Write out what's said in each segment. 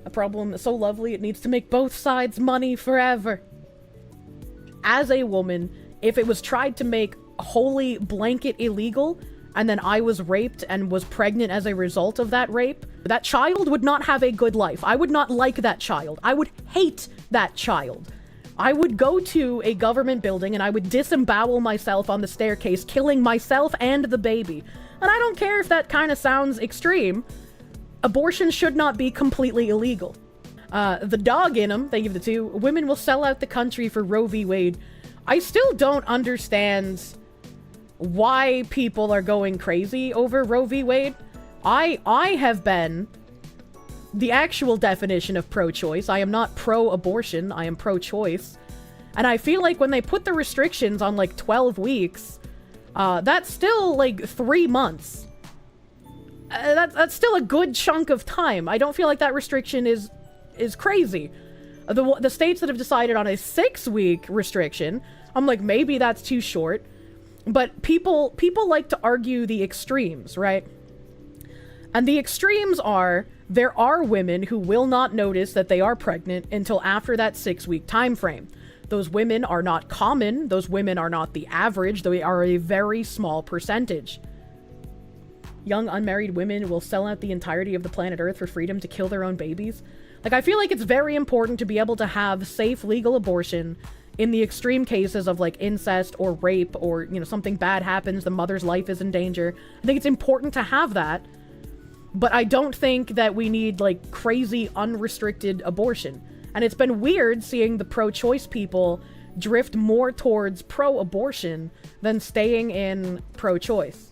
A problem so lovely it needs to make both sides money forever. As a woman, if it was tried to make wholly blanket illegal, and then I was raped and was pregnant as a result of that rape, that child would not have a good life. I would not like that child. I would hate that child. I would go to a government building and I would disembowel myself on the staircase, killing myself and the baby. And I don't care if that kind of sounds extreme. Abortion should not be completely illegal. The dog in them, thank you for the 2. Women will sell out the country for Roe v. Wade. I still don't understand why people are going crazy over Roe v. Wade. I have been the actual definition of pro-choice. I am not pro-abortion, I am pro-choice. And I feel like when they put the restrictions on like 12 weeks, that's still like 3 months. That's still a good chunk of time. I don't feel like that restriction is crazy. The states that have decided on a 6-week restriction, I'm like, maybe that's too short. But people like to argue the extremes, right? And the extremes are, there are women who will not notice that they are pregnant until after that 6-week time frame. Those women are not common. Those women are not the average. They are a very small percentage. Young unmarried women will sell out the entirety of the planet Earth for freedom to kill their own babies. Like, I feel like it's very important to be able to have safe legal abortion in the extreme cases of like incest or rape, or, you know, something bad happens, the mother's life is in danger. I think it's important to have that, but I don't think that we need like crazy unrestricted abortion. And it's been weird seeing the pro-choice people drift more towards pro-abortion than staying in pro-choice.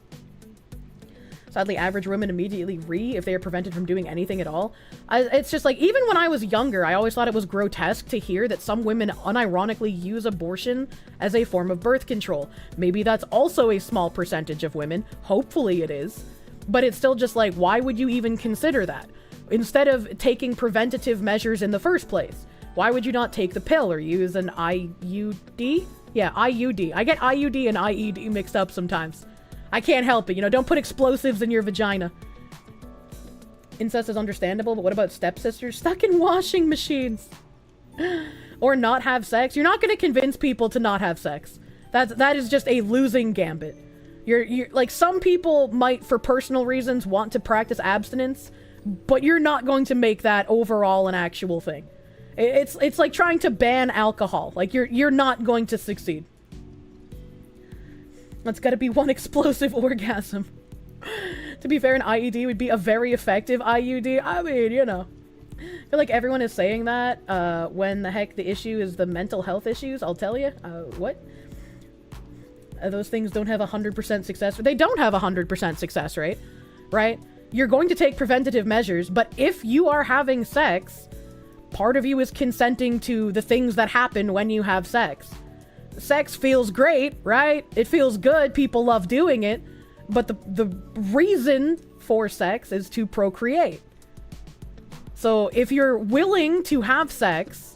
Sadly, average women immediately if they are prevented from doing anything at all. It's just like, even when I was younger, I always thought it was grotesque to hear that some women unironically use abortion as a form of birth control. Maybe that's also a small percentage of women. Hopefully it is. But it's still just like, why would you even consider that? Instead of taking preventative measures in the first place, why would you not take the pill or use an IUD? Yeah, IUD. I get IUD and IED mixed up sometimes. I can't help it, you know, don't put explosives in your vagina. Incest is understandable, but what about stepsisters stuck in washing machines? Or not have sex? You're not going to convince people to not have sex. That is just a losing gambit. You're like, some people might, for personal reasons, want to practice abstinence, but you're not going to make that overall an actual thing. It's like trying to ban alcohol. Like, you're not going to succeed. That's gotta be one explosive orgasm. To be fair, an IED would be a very effective IUD. I mean, you know. I feel like everyone is saying that, when the heck the issue is the mental health issues, I'll tell you. What? Those things don't have 100% success. They don't have 100% success rate, right? You're going to take preventative measures, but if you are having sex, part of you is consenting to the things that happen when you have sex. Sex feels great, right? It feels good. People love doing it. But the reason for sex is to procreate. So if you're willing to have sex,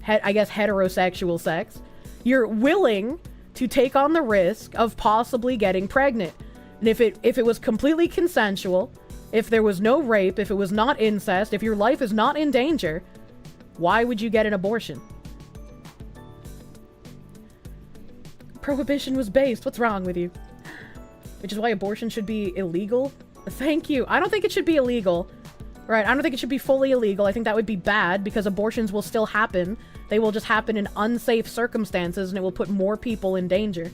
I guess heterosexual sex, you're willing to take on the risk of possibly getting pregnant. And if it was completely consensual, if there was no rape, if it was not incest, if your life is not in danger, why would you get an abortion? Prohibition was based. What's wrong with you? Which is why abortion should be illegal. Thank you. I don't think it should be illegal. Right, I don't think it should be fully illegal. I think that would be bad, because abortions will still happen. They will just happen in unsafe circumstances, and it will put more people in danger.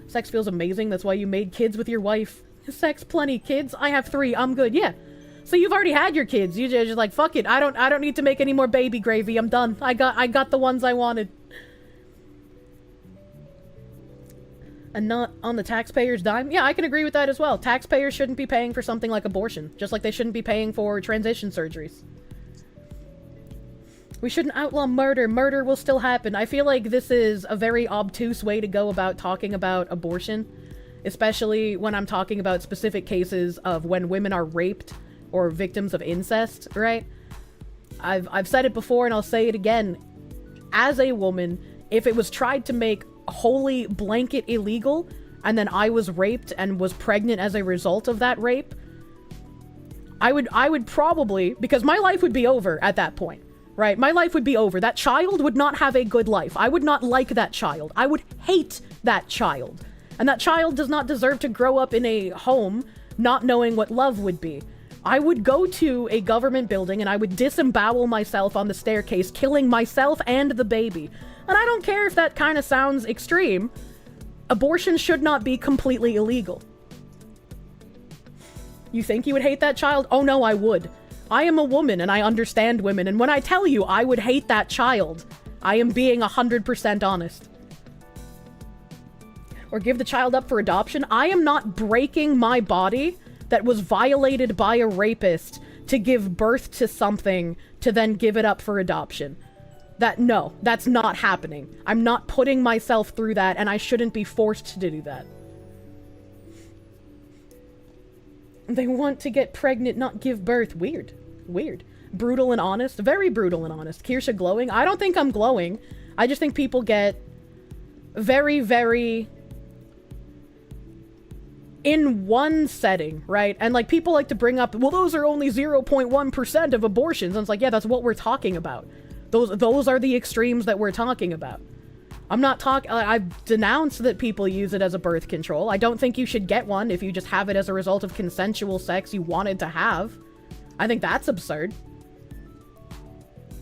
Sex feels amazing. That's why you made kids with your wife. Sex plenty. Kids? I have 3. I'm good. Yeah. So you've already had your kids. You're just like, fuck it. I don't need to make any more baby gravy. I'm done. I got the ones I wanted. And not on the taxpayer's dime? Yeah, I can agree with that as well. Taxpayers shouldn't be paying for something like abortion, just like they shouldn't be paying for transition surgeries. We shouldn't outlaw murder. Murder will still happen. I feel like this is a very obtuse way to go about talking about abortion, especially when I'm talking about specific cases of when women are raped or victims of incest, right? I've said it before and I'll say it again. As a woman, if it was tried to make wholly blanket illegal, and then I was raped and was pregnant as a result of that rape, I would probably, because my life would be over at that point, right? My life would be over. That child would not have a good life. I would not like that child. I would hate that child. And that child does not deserve to grow up in a home not knowing what love would be. I would go to a government building and I would disembowel myself on the staircase, killing myself and the baby. And I don't care if that kind of sounds extreme. Abortion should not be completely illegal. You think you would hate that child? Oh no, I would. I am a woman and I understand women, and when I tell you I would hate that child, I am being 100% honest. Or give the child up for adoption? I am not breaking my body that was violated by a rapist to give birth to something to then give it up for adoption. No, that's not happening. I'm not putting myself through that, and I shouldn't be forced to do that. They want to get pregnant, not give birth. Weird. Weird. Brutal and honest. Very brutal and honest. Kirsche glowing. I don't think I'm glowing. I just think people get very, very in one setting, right? And like people like to bring up, well, those are only 0.1% of abortions. And it's like, yeah, that's what we're talking about. Those are the extremes that we're talking about. I'm not talking, I've denounced that people use it as a birth control. I don't think you should get one if you just have it as a result of consensual sex you wanted to have. I think that's absurd.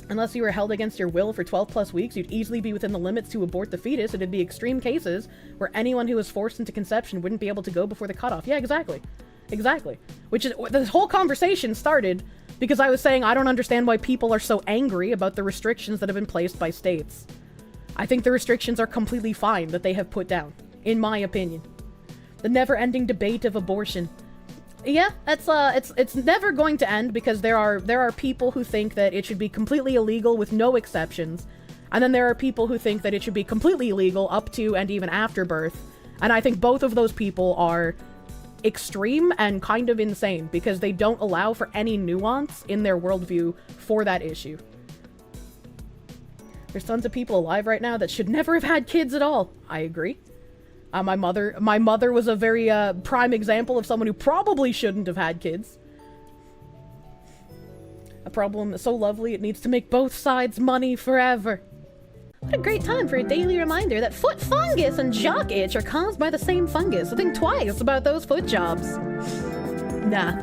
Unless you were held against your will for 12 plus weeks, you'd easily be within the limits to abort the fetus. It'd be extreme cases where anyone who was forced into conception wouldn't be able to go before the cutoff. Yeah, exactly. Exactly. Which is, this whole conversation started because I was saying I don't understand why people are so angry about the restrictions that have been placed by states. I think the restrictions are completely fine that they have put down, in my opinion. The never-ending debate of abortion. Yeah, it's never going to end because there are people who think that it should be completely illegal with no exceptions, and then there are people who think that it should be completely illegal up to and even after birth. And I think both of those people are extreme and kind of insane because they don't allow for any nuance in their worldview for that issue. There's tons of people alive right now that should never have had kids at all. I agree. My mother was a very prime example of someone who probably shouldn't have had kids. A problem so lovely it needs to make both sides money forever. What a great time for a daily reminder that foot fungus and jock itch are caused by the same fungus, so think twice about those foot jobs. Nah,